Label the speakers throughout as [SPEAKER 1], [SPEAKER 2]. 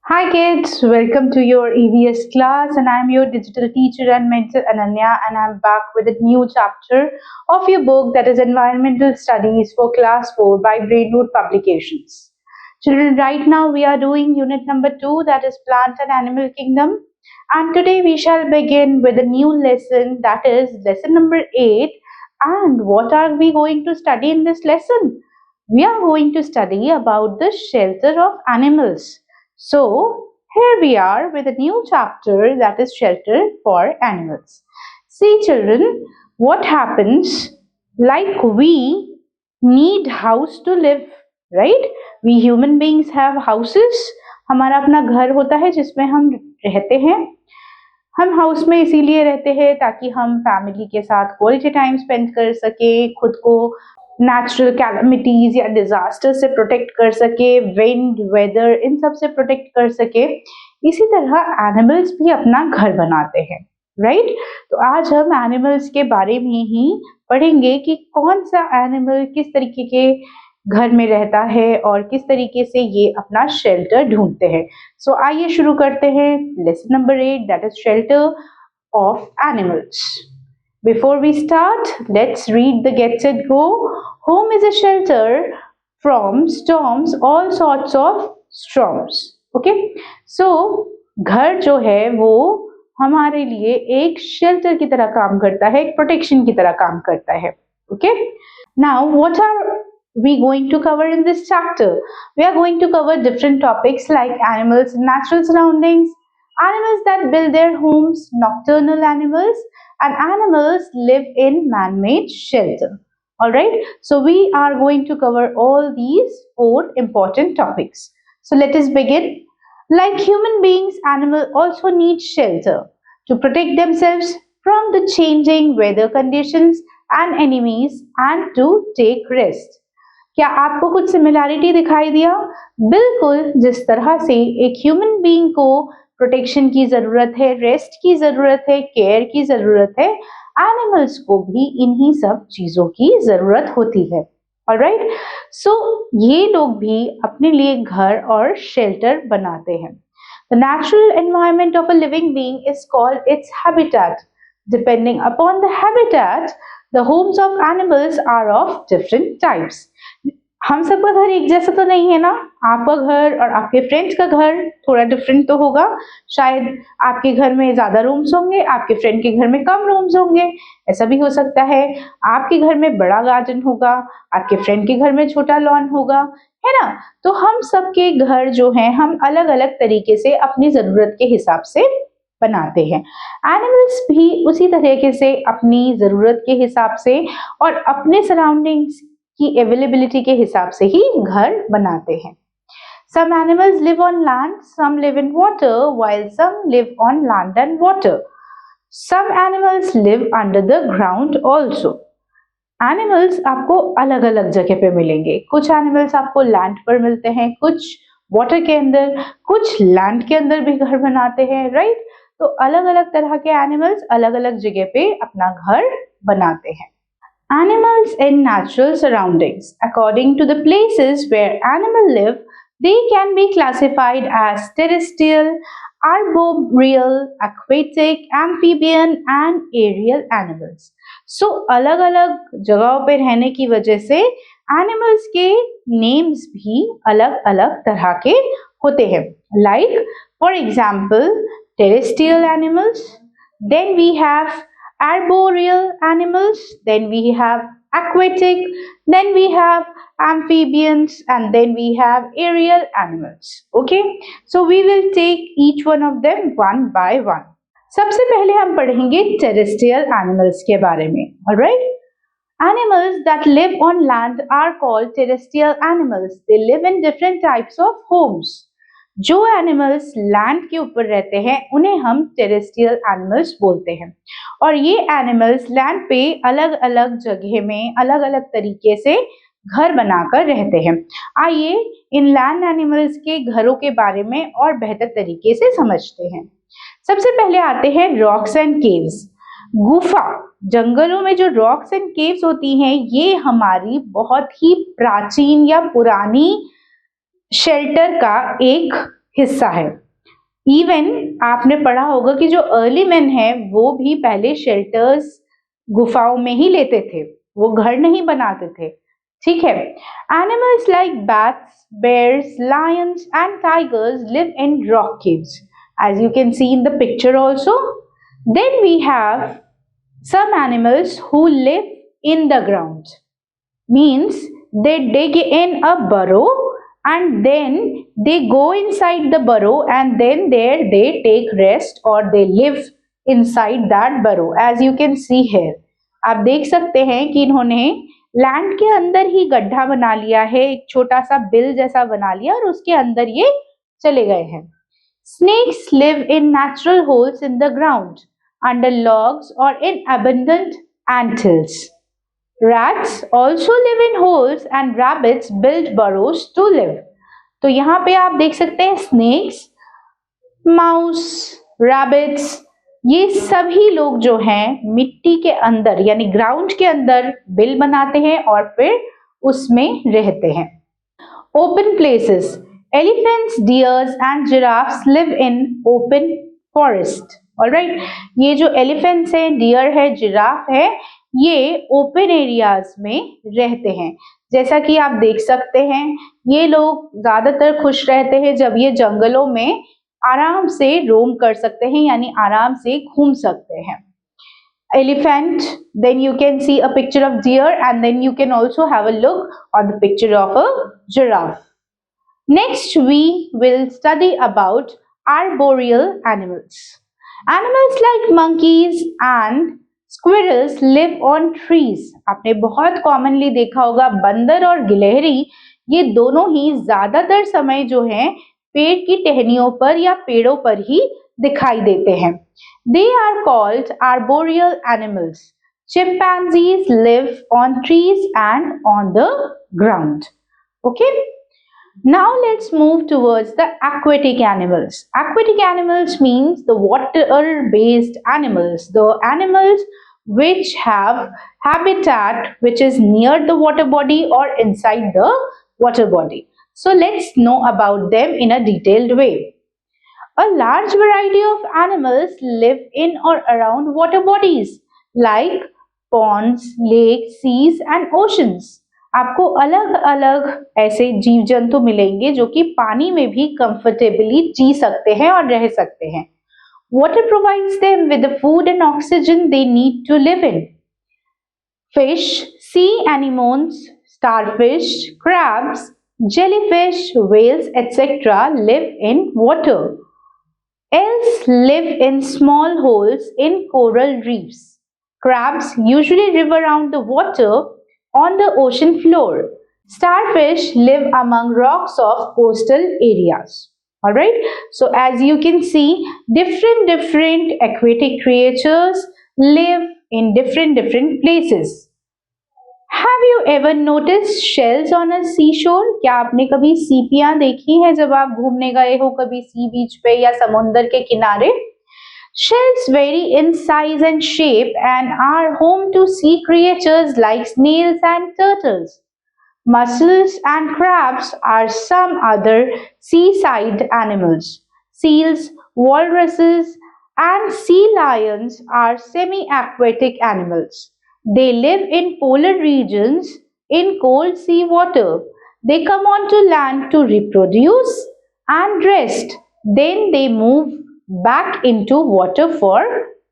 [SPEAKER 1] Hi kids, welcome to your EVS class and I'm your digital teacher and mentor Ananya and I'm back with a new chapter of your book that is Environmental Studies for Class 4 by Brainroot Publications. Children, right now we are doing unit number 2 that is Plant and Animal Kingdom and today we shall begin with a new lesson that is lesson number 8 and what are we going to study in this lesson? We are going to study about the shelter of animals. So, here we are with a new chapter that is shelter for animals. See children, what happens like we need house to live, right? We human beings have houses. हमारा अपना घर होता है जिसमें हम रहते हैं. हम हाउस में इसीलिए रहते हैं ताकि हम फैमिली के साथ क्वालिटी टाइम स्पेंड कर सके, खुद को नेचुरल कैलमिटीज या डिजास्टर से प्रोटेक्ट कर सके, विंड वेदर इन सब से प्रोटेक्ट कर सके. इसी तरह एनिमल्स भी अपना घर बनाते हैं, राइट? तो आज हम एनिमल्स के बारे में ही पढ़ेंगे कि कौन सा एनिमल किस तरीके के घर में रहता है और किस तरीके से ये अपना शेल्टर ढूंढते हैं. सो आइए शुरू करते हैं lesson number 8 that is shelter of animals. Before we start, let's read the Get Set Go. Home is a shelter from storms, all sorts of storms. Okay? So, घर जो है वो हमारे लिए एक शेल्टर की तरह काम करता है, एक प्रोटेक्शन की तरह काम करता है. Okay? Now, what are we going to cover in this chapter? We are going to cover different topics like animals in natural surroundings, animals that build their homes, nocturnal animals, and animals live in man-made shelter. Alright, so we are going to cover all these 4 important topics. So let us begin. Like human beings, animals also need shelter to protect themselves from the changing weather conditions and enemies and to take rest. क्या आपको कुछ similarity दिखाई दिया? बिल्कुल, जिस तरह से एक ह्यूमन बीइंग को प्रोटेक्शन की जरूरत है, रेस्ट की जरूरत है, केयर की जरूरत है, एनिमल्स को भी इन्हीं सब चीजों की जरूरत होती है. ऑलराइट, सो ये लोग भी अपने लिए घर और शेल्टर बनाते हैं. The natural environment of a living being is called its habitat. Depending upon the habitat, the homes of animals are of different types. हम सबका घर एक जैसा तो नहीं है ना. आपका घर और आपके फ्रेंड्स का घर थोड़ा डिफरेंट तो होगा. शायद आपके घर में ज्यादा रूम्स होंगे, आपके फ्रेंड के घर में कम रूम्स होंगे. ऐसा भी हो सकता है. आपके घर में बड़ा गार्डन होगा, आपके फ्रेंड के घर में छोटा लॉन होगा, है ना. तो हम सबके घर जो हैं हम अलग अलग तरीके से अपनी जरूरत के हिसाब से बनाते हैं. एनिमल्स भी उसी तरीके से अपनी जरूरत के हिसाब से और अपने सराउंडिंग्स की अवेलेबिलिटी के हिसाब से ही घर बनाते हैं. Some animals live on land, some live in water, while some live on land and water. Some animals live under the ground also. Animals आपको अलग अलग जगह पे मिलेंगे. कुछ एनिमल्स आपको लैंड पर मिलते हैं, कुछ वाटर के अंदर, कुछ लैंड के अंदर भी घर बनाते हैं, राइट? तो अलग अलग तरह के एनिमल्स अलग अलग जगह पे अपना घर बनाते हैं. Animals in natural surroundings. According to the places where animals live, they can be classified as terrestrial, arboreal, aquatic, amphibian and aerial animals. So अलग अलग जगहों पे रहने की वजह से animals के names भी अलग अलग तरह के होते हैं. Like for example, terrestrial animals, then we have arboreal animals, then we have aquatic, then we have amphibians, and then we have aerial animals. Okay, so we will take each one of them one by one. सबसे पहले हम पढ़ेंगे terrestrial animals के बारे में. Alright, animals that live on land are called terrestrial animals. They live in different types of homes. जो animals land के ऊपर रहते हैं उन्हें हम टेरेस्ट्रियल एनिमल्स बोलते हैं. और ये एनिमल्स लैंड पे अलग अलग जगह में अलग अलग तरीके से घर बनाकर रहते हैं. आइए इन लैंड एनिमल्स के घरों के बारे में और बेहतर तरीके से समझते हैं. सबसे पहले आते हैं रॉक्स एंड केव्स. गुफा, जंगलों में जो रॉक्स एंड केव्स होती हैं ये हमारी बहुत ही प्राचीन या पुरानी शेल्टर का एक हिस्सा है। इवन आपने पढ़ा होगा कि जो अर्ली मैन है वो भी पहले शेल्टर्स गुफाओं में ही लेते थे, वो घर नहीं बनाते थे। ठीक है। Animals like bats, bears, lions and tigers live in rock caves, as you can see in the picture also. Then we have some animals who live in the ground, means they dig in a burrow and then they go inside the burrow and then there they take rest or they live inside that burrow, as you can see here. आप देख सकते हैं कि इन्होंने land के अंदर ही गड्ढा बना लिया है, एक छोटा सा बिल जैसा बना लिया और उसके अंदर ये चले गए हैं। Snakes live in natural holes in the ground, under logs or in abundant anthills. Rats also live in holes and rabbits build burrows to live. तो यहाँ पे आप देख सकते हैं स्नेक्स, माउस, रैबिट्स, ये सभी लोग जो हैं मिट्टी के अंदर यानी ग्राउंड के अंदर बिल बनाते हैं और फिर उसमें रहते हैं। Open places, elephants, dears and giraffes live in open forest. Alright, ये जो एलिफेंट्स हैं, डियर है, जिराफ है, ये ओपन एरियाज में रहते हैं। जैसा कि आप देख सकते हैं ये लोग ज्यादातर खुश रहते हैं जब ये जंगलों में आराम से रोम कर सकते हैं यानी आराम से घूम सकते हैं। Elephant, then you can see a picture of deer and then you can also have a look on the picture of a giraffe. Next we will study about arboreal animals. Animals like monkeys and squirrels live on trees. आपने बहुत commonly देखा होगा बंदर और गिलहरी ये दोनों ही ज्यादातर समय जो है पेड़ की टहनियों पर या पेड़ों पर ही दिखाई देते हैं। They are called arboreal animals. Chimpanzees live on trees and on the ground. Okay. Now let's move towards the aquatic animals. Aquatic animals means the water-based animals, the animals which have habitat which is near the water body or inside the water body. So let's know about them in a detailed way. A large variety of animals live in or around water bodies like ponds, lakes, seas and oceans. आपको अलग अलग ऐसे जीव जंतु मिलेंगे जो कि पानी में भी कंफर्टेबली जी सकते हैं और रह सकते हैं। Water provides them with the food and oxygen they need to live in. Fish, sea anemones, starfish, crabs, jellyfish, whales, etc. live in water. Else live in small holes in coral reefs. Crabs usually live around the water on the ocean floor. Starfish live among rocks of coastal areas. Alright, so as you can see, different aquatic creatures live in different places. Have you ever noticed shells on a seashore? क्या आपने कभी सीपियां देखी हैं जब आप घूमने गए हो कभी सी बीच पे या समुंदर के किनारे? Shells vary in size and shape and are home to sea creatures like snails and turtles. Mussels and crabs are some other seaside animals. Seals, walruses, and sea lions are semi-aquatic animals. They live in polar regions in cold sea water. They come onto land to reproduce and rest. Then they move back into water for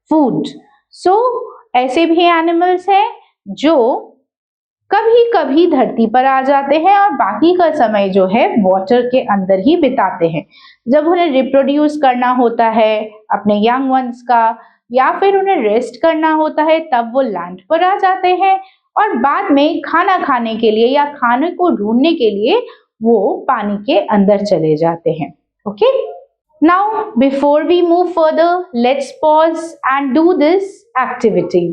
[SPEAKER 1] food. So, ऐसे भी animals हैं जो कभी कभी धरती पर आ जाते हैं और बाकी का समय जो है वाटर के अंदर ही बिताते हैं। जब उन्हें रिप्रोड्यूस करना होता है अपने यंग वंस का या फिर उन्हें रेस्ट करना होता है तब वो लैंड पर आ जाते हैं और बाद में खाना खाने के लिए या खाने को ढूंढने के लिए वो पानी के अंदर चले जाते हैं। Okay, now before we move further let's pause and do this activity.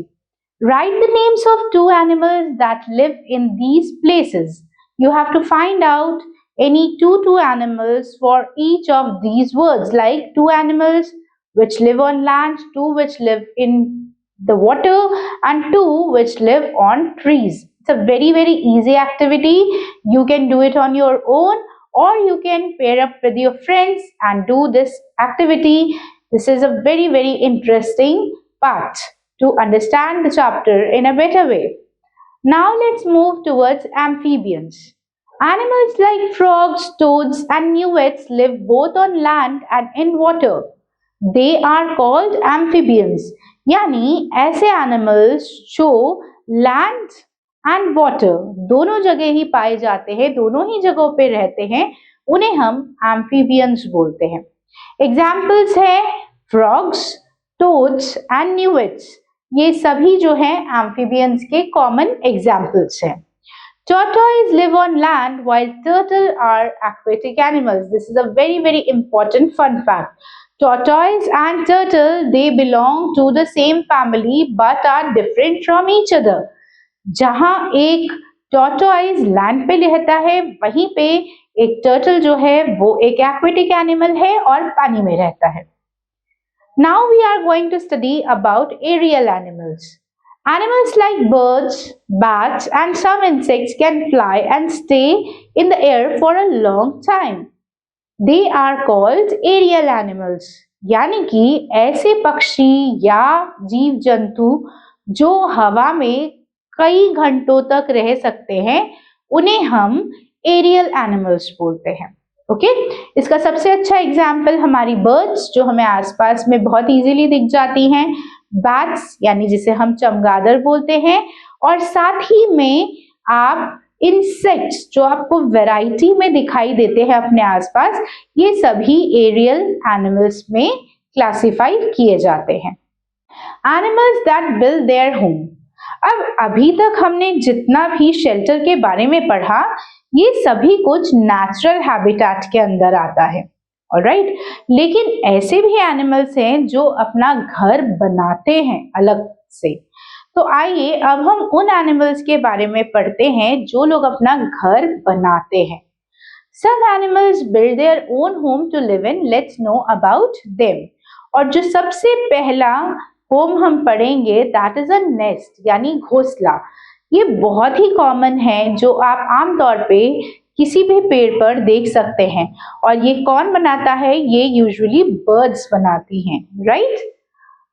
[SPEAKER 1] Write the names of two animals that live in these places. You have to find out any two animals for each of these words, like two animals which live on land, two which live in the water, and two which live on trees. It's a very easy activity. You can do it on your own or you can pair up with your friends and do this activity. This is a very, very interesting part to understand the chapter in a better way. Now let's move towards amphibians. Animals like frogs, toads and newts live both on land and in water. They are called amphibians. यानी ऐसे animals जो land and water दोनों जगह ही पाए जाते हैं, दोनों ही जगहों पे रहते हैं, उन्हें हम amphibians बोलते हैं. Examples है frogs, toads and newts. ये सभी जो हैं amphibians के common examples हैं. Tortoise live on land while turtle are aquatic animals. This is a very, very important fun fact. Tortoise and turtle, they belong to the same family but are different from each other. जहाँ एक tortoise land पे रहता है, वहीं पे एक turtle जो है वो एक aquatic animal है और पानी में रहता है. Now we are going to study about aerial animals. Animals like birds, bats and some insects can fly and stay in the air for a long time. They are called aerial animals. यानी कि ऐसे पक्षी या जीव जंतु जो हवा में कई घंटों तक रह सकते हैं, उन्हें हम एरियल एनिमल्स बोलते हैं. ओके, इसका सबसे अच्छा एग्जाम्पल हमारी बर्ड्स जो हमें आसपास में बहुत इजीली दिख जाती हैं, बैट्स यानी जिसे हम चमगादड़ बोलते हैं, और साथ ही में आप इंसेक्ट्स जो आपको वैरायटी में दिखाई देते हैं अपने आसपास, ये सभी एरियल एनिमल्स में क्लासिफाई किए जाते हैं. Animals that build their home. अब अभी तक हमने जितना भी शेल्टर के बारे में पढ़ा, ये सभी कुछ नेचुरल हैबिटेट के अंदर आता है. ऑलराइट, लेकिन ऐसे भी एनिमल्स हैं जो अपना घर बनाते हैं अलग से. तो आइए अब हम उन एनिमल्स के बारे में पढ़ते हैं जो लोग अपना घर बनाते हैं. Some animals build their own home to live in. Let's know about them. और जो सबसे पहला होम हम पढ़ेंगे, that is a nest यानी घोंसला. ये बहुत ही कॉमन है जो आप आमतौर पे किसी भी पेड़ पर देख सकते हैं. और ये कौन बनाता है? ये यूजुअली बर्ड्स बनाती हैं, right?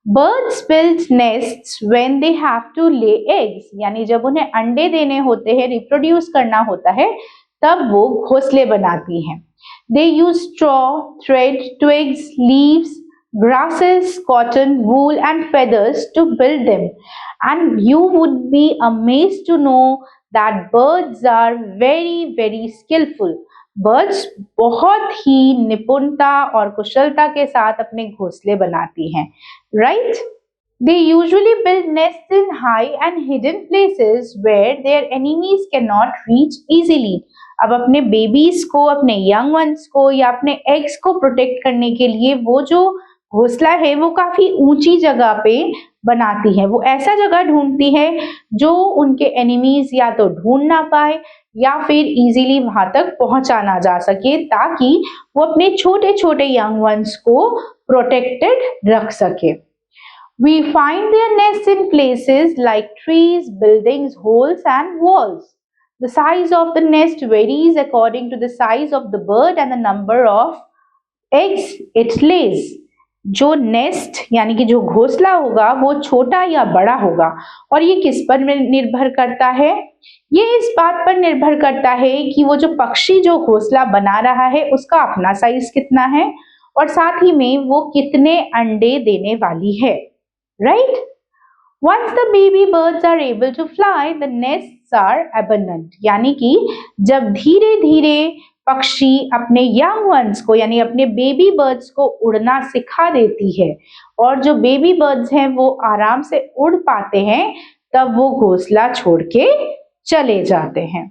[SPEAKER 1] Birds build nests when they have to lay eggs. यानी जब उन्हें अंडे देने होते हैं, रिप्रोड्यूस करना होता है, तब वो घोंसले बनाती हैं. They use straw, thread, twigs, leaves, grasses, cotton, wool and feathers to build them. And you would be amazed to know that birds are very, very skillful. Birds बहुत ही निपुणता और कुशलता के साथ अपने घोंसले बनाती हैं, right? They usually build nests in high and hidden places where their enemies cannot reach easily. अब अपने बेबीज को, अपने यंग वंस को या अपने एग्स को प्रोटेक्ट करने के लिए वो जो घोंसला है वो काफी ऊंची जगह पे बनाती है. वो ऐसा जगह ढूंढती है जो उनके एनिमीज या तो ढूंढ ना पाए या फिर इजीली वहां तक पहुंचा ना जा सके, ताकि वो अपने छोटे छोटे यंग वंस को प्रोटेक्टेड रख सके. We find their nests in places like trees, buildings, holes and walls. The size of the nest varies according to the size of the bird and the number of eggs it lays. जो nest यानी कि जो घोंसला होगा वो छोटा या बड़ा होगा. और ये किस पर निर्भर करता है? ये इस बात पर निर्भर करता है कि वो जो पक्षी जो घोंसला बना रहा है उसका अपना साइज कितना है और साथ ही में वो कितने अंडे देने वाली है, right? Once the baby birds are able to fly, the nests are abundant. यानी कि जब धीरे धीरे पक्षी अपने यंग वंस को यानी अपने बेबी बर्ड्स को उड़ना सिखा देती है और जो बेबी बर्ड्स हैं वो आराम से उड़ पाते हैं, तब वो घोंसला छोड़ के चले जाते हैं.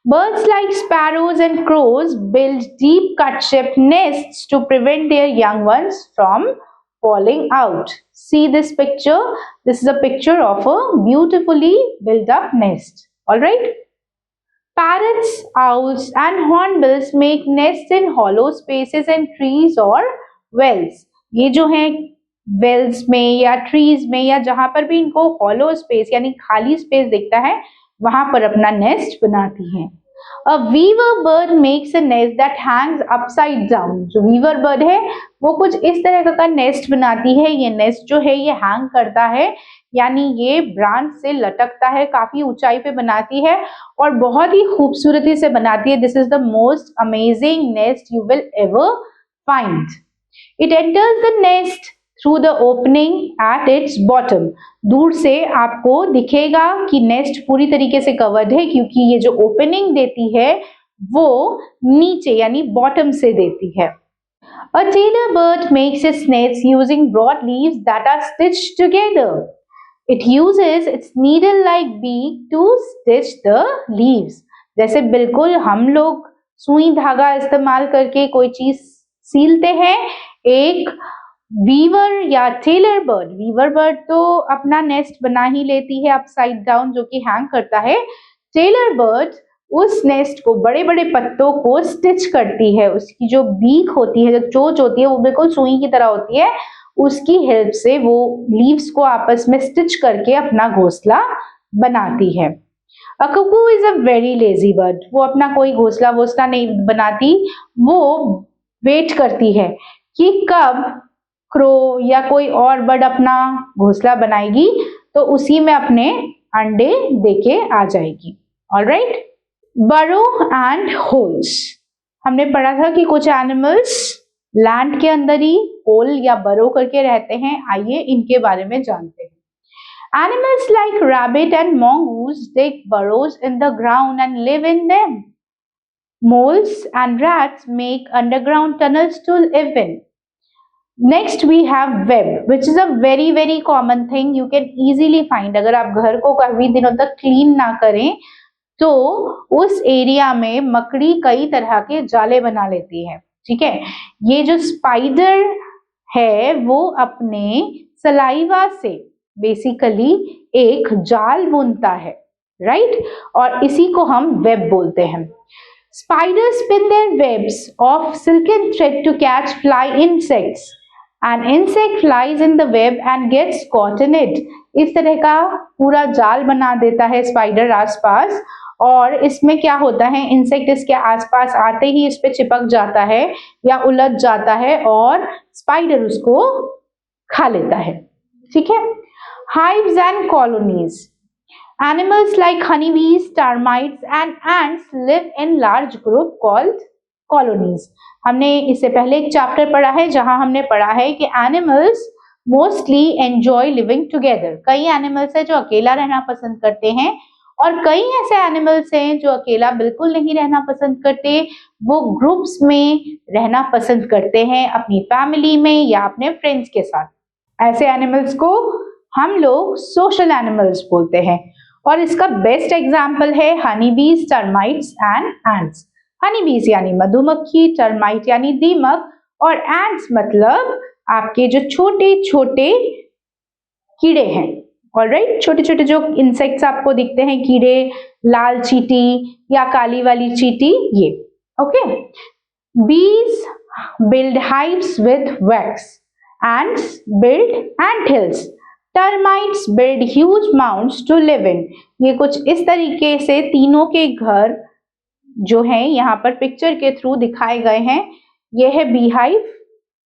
[SPEAKER 1] Birds like sparrows and crows build deep cut-shaped nests to prevent their young ones from falling out. See this picture? This is a picture of a beautifully built up nest. All right? Parrots, owls and hornbills make nests in hollow spaces in trees or wells. ये जो हैं wells में या trees में या जहां पर भी इनको hollow space यानी खाली space दिखता है, वहां पर अपना nest बनाती हैं. A weaver bird makes a nest that hangs upside down. जो weaver bird है वो कुछ इस तरह का नेस्ट बनाती है। ये नेस्ट जो है ये हैंग करता है, यानी ये ब्रांच से लटकता है, काफी ऊंचाई पे बनाती है और बहुत ही खूबसूरती से बनाती है। This is the most amazing nest you will ever find. It enters the nest through the opening at its bottom. दूर से आपको दिखेगा कि नेस्ट पूरी तरीके से कवर्ड है, क्योंकि ये जो ओपनिंग देती है वो नीचे यानी बॉटम से देती है. A tailor bird makes its nest using broad leaves that are stitched together. It uses its needle-like beak to stitch the leaves. जैसे बिल्कुल हम लोग सुई धागा इस्तेमाल करके कोई चीज सीलते हैं, एक वीवर या टेलर बर्ड तो अपना नेस्ट बना ही लेती है अपसाइड डाउन, जो कि हैंग करता है. टेलर बर्ड उस नेस्ट को, बड़े बड़े पत्तों को स्टिच करती है. उसकी जो बीक होती है, जो चोंच होती है, वो बिल्कुल सुई की तरह होती है. उसकी हेल्प से वो लीव्स को आपस में स्टिच करके अपना घोंसला बनाती है. A cuckoo is a very lazy bird. वो अपना कोई घोंसला वोसला नहीं बनाती, वो वेट करती है कि कब क्रो या कोई और बर्ड अपना घोंसला बनाएगी तो उसी में अपने अंडे देके आ जाएगी. ऑलराइट. बरो एंड होल्स. हमने पढ़ा था कि कुछ एनिमल्स लैंड के अंदर ही होल या बरो करके रहते हैं. आइए इनके बारे में जानते हैं. Animals like rabbit and mongoose dig burrows in the ground and live in them. Moles and rats make underground tunnels to live in. Next we have web, which is a very very common thing you can easily find. अगर आप घर को काफी दिनों तक clean ना करें तो उस एरिया में मकड़ी कई तरह के जाले बना लेती है. ठीक है. ये जो स्पाइडर है वो अपने सलाइवा से बेसिकली एक जाल बुनता है, राइट. और इसी को हम वेब बोलते हैं. Spiders spin their webs of silken thread to catch fly insects. An insect flies in the web and gets caught in it. इस तरह का पूरा जाल बना देता है स्पाइडर आसपास, और इसमें क्या होता है, इंसेक्ट इसके आसपास आते ही इस पे चिपक जाता है या उलझ जाता है और स्पाइडर उसको खा लेता है. ठीक है. Hives and colonies. Animals like honeybees, termites and ants live in large group called colonies. हमने इससे पहले एक चैप्टर पढ़ा है जहां हमने पढ़ा है कि animals mostly enjoy living together. कई animals हैं जो अकेला रहना पसंद करते हैं और कई ऐसे animals हैं जो अकेला बिल्कुल नहीं रहना पसंद करते. वो ग्रुप्स में रहना पसंद करते हैं, अपनी फैमिली में या अपने फ्रेंड्स के साथ. ऐसे एनिमल्स को हम लोग सोशल एनिमल्स बोलते हैं और इसका बेस्ट एग्जाम्पल है हनी बीज, टर्माइट्स एंड एंट्स. हनी बीज यानी मधुमक्खी, टर्माइट यानी दीमक और एंट्स मतलब आपके जो छोटे छोटे कीड़े हैं. ऑलराइट. छोटे छोटे जो इंसेक्ट्स आपको दिखते हैं, कीड़े, लाल चींटी या काली वाली चींटी, ये. ओके. बीज build hives with wax. Ants build ant hills. Termites build huge mounds to live in. ये कुछ इस तरीके से तीनों के घर जो हैं यहाँ पर पिक्चर के थ्रू दिखाए गए हैं. ये है बी हाइव,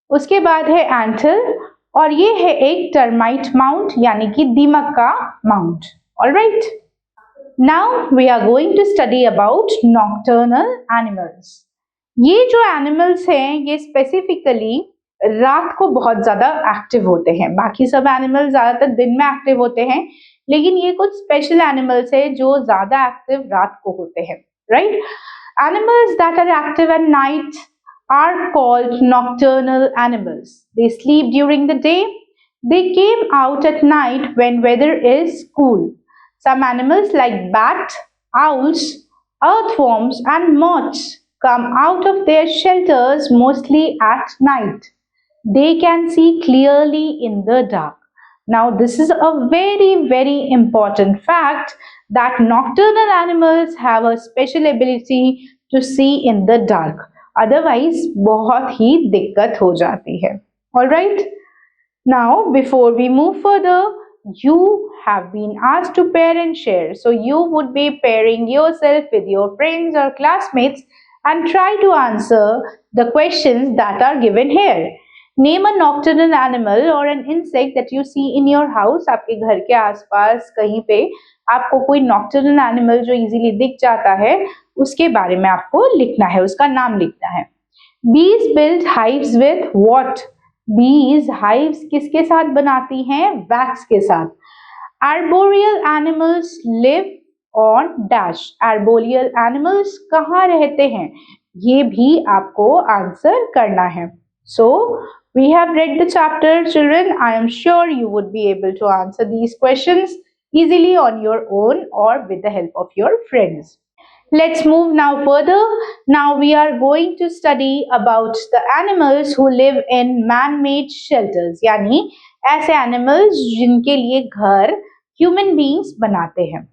[SPEAKER 1] उसके बाद है एंट हिल और ये है एक टर्माइट माउंट यानी कि दीमक का mount. Alright. Now we are going to study about nocturnal animals. ये जो एनिमल्स हैं ये स्पेसिफिकली रात को बहुत ज्यादा एक्टिव होते हैं. बाकी सब एनिमल्स ज्यादातर दिन में एक्टिव होते हैं, लेकिन ये कुछ स्पेशल एनिमल्स है जो ज्यादा एक्टिव रात को होते हैं. Right. Animals that are active at night are called nocturnal animals. They sleep during the day. They came out at night when weather is cool. Some animals like bat, owls, earthworms and moths come out of their shelters mostly at night. They can see clearly in the dark. Now this is a very very important fact that nocturnal animals have a special ability to see in the dark. Otherwise बहुत ही दिक्कत हो जाती है. All right. Now before we move further, you have been asked to pair and share. So you would be pairing yourself with your friends or classmates and try to answer the questions that are given here. Name a nocturnal animal or an insect that you see in your house. आपके घर के आसपास कहीं पे आपको कोई nocturnal animal जो easily दिख जाता है, उसके बारे में आपको लिखना है, उसका नाम लिखना है. Bees build hives with what? Bees hives किसके साथ बनाती हैं? Wax के साथ. Arboreal animals live on dash. Arboreal animals कहाँ रहते हैं? ये भी आपको आंसर करना है. So we have read the chapter, children. I am sure you would be able to answer these questions easily on your own or with the help of your friends. Let's move now further. Now we are going to study about the animals who live in man-made shelters. यानी ऐसे animals जिनके लिए घर human beings बनाते हैं.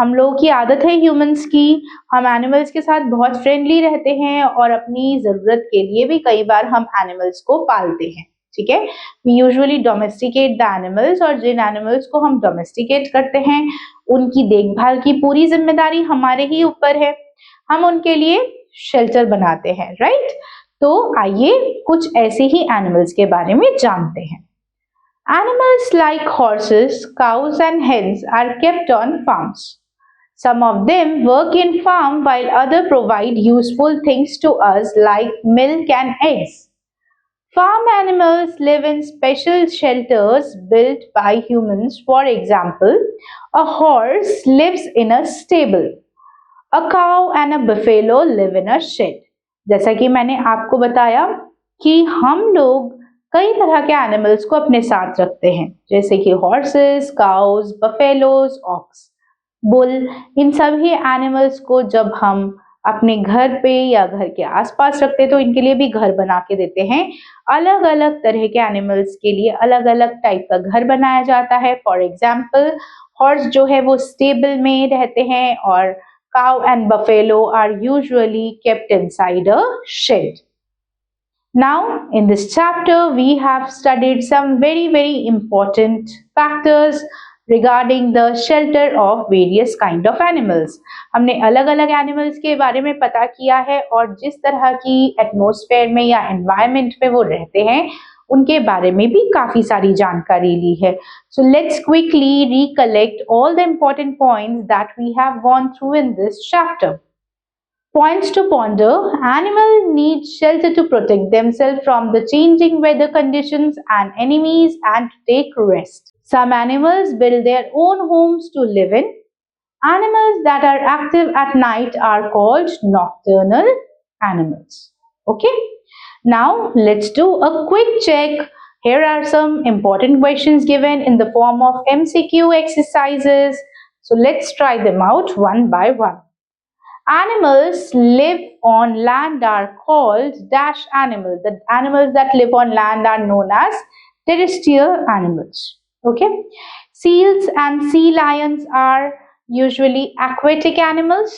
[SPEAKER 1] हम लोगों की आदत है ह्यूमंस की, हम एनिमल्स के साथ बहुत फ्रेंडली रहते हैं और अपनी जरूरत के लिए भी कई बार हम एनिमल्स को पालते हैं. ठीक है, we usually domesticate the animals, और जिन एनिमल्स को हम डोमेस्टिकेट करते हैं उनकी देखभाल की पूरी जिम्मेदारी हमारे ही ऊपर है. हम उनके लिए शेल्टर बनाते हैं, राइट? तो आइए कुछ ऐसे ही एनिमल्स के बारे में जानते हैं. Animals like horses, cows and hens are kept on farms. Some of them work in farm while others provide useful things to us like milk and eggs. Farm animals live in special shelters built by humans. For example, a horse lives in a stable. A cow and a buffalo live in a shed. जैसा कि मैंने आपको बताया कि हम लोग कई तरह के एनिमल्स को अपने साथ रखते हैं, जैसे कि horses, cows, buffaloes, ox, bull. इन सभी एनिमल्स को जब हम अपने घर पे या घर के आसपास रखते हैं तो इनके लिए भी घर बना के देते हैं. अलग अलग तरह के एनिमल्स के लिए अलग अलग टाइप का घर बनाया जाता है. फॉर एग्जाम्पल, हॉर्स जो है वो स्टेबल में रहते हैं और cow and buffalo are usually kept inside a shed. Now, in this chapter, we have studied some very important factors regarding the shelter of various kind of animals. हमने अलग अलग animals के बारे में पता किया है और जिस तरह की atmosphere में या environment में वो रहते हैं उनके बारे में भी काफी सारी जानकारी ली है. So let's quickly recollect all the important points that we have gone through in this chapter. Points to ponder. Animals need shelter to protect themselves from the changing weather conditions and enemies and to take rest. Some animals build their own homes to live in. Animals that are active at night are called nocturnal animals. Okay? Now let's do a quick check. Here are some important questions given in the form of MCQ exercises. So let's try them out one by one. Animals live on land are called dash animals. The animals that live on land are known as terrestrial animals. Okay. Seals and sea lions are usually aquatic animals.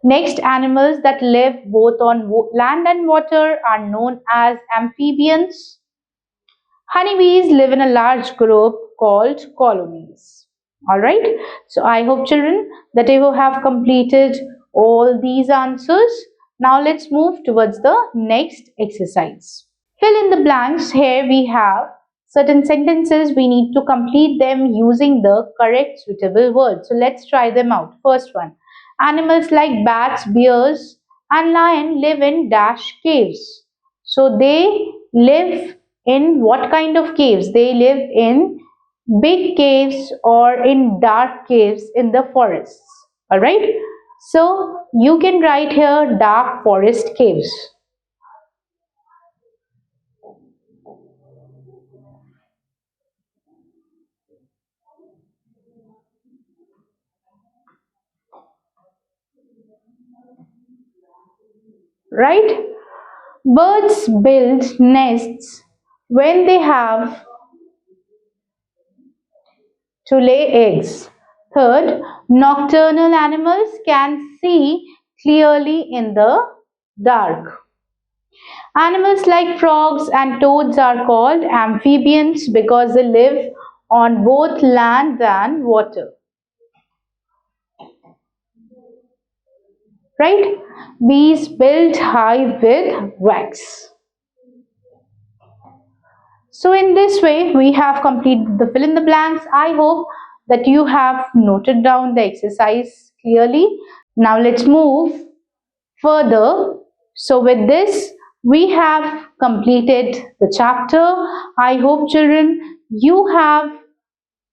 [SPEAKER 1] Next, animals that live both on land and water are known as amphibians. Honeybees live in a large group called colonies. Alright. So I hope, children, that you have completed all these answers. Now let's move towards the next exercise. Fill in the blanks. Here we have certain sentences. We need to complete them using the correct suitable words. So let's try them out. First one. Animals like bats, bears and lion live in dash caves. So they live in what kind of caves? They live in big caves or in dark caves in the forests. Alright. So you can write here dark forest caves. Right? Birds build nests when they have to lay eggs. Third, nocturnal animals can see clearly in the dark. Animals like frogs and toads are called amphibians because they live on both land and water. Right? Bees build hive with wax. So in this way, we have completed the fill in the blanks. I hope that you have noted down the exercise clearly. Now let's move further. So with this, we have completed the chapter. I hope children, you have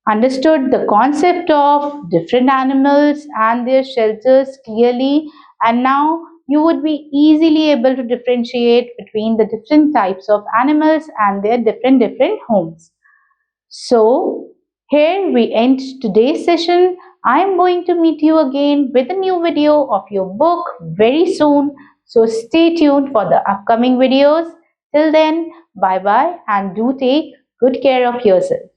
[SPEAKER 1] understood the concept of different animals and their shelters clearly, and now you would be easily able to differentiate between the different types of animals and their different homes. So here we end today's session. I am going to meet you again with a new video of your book very soon. So stay tuned for the upcoming videos. Till then, bye bye and do take good care of yourself.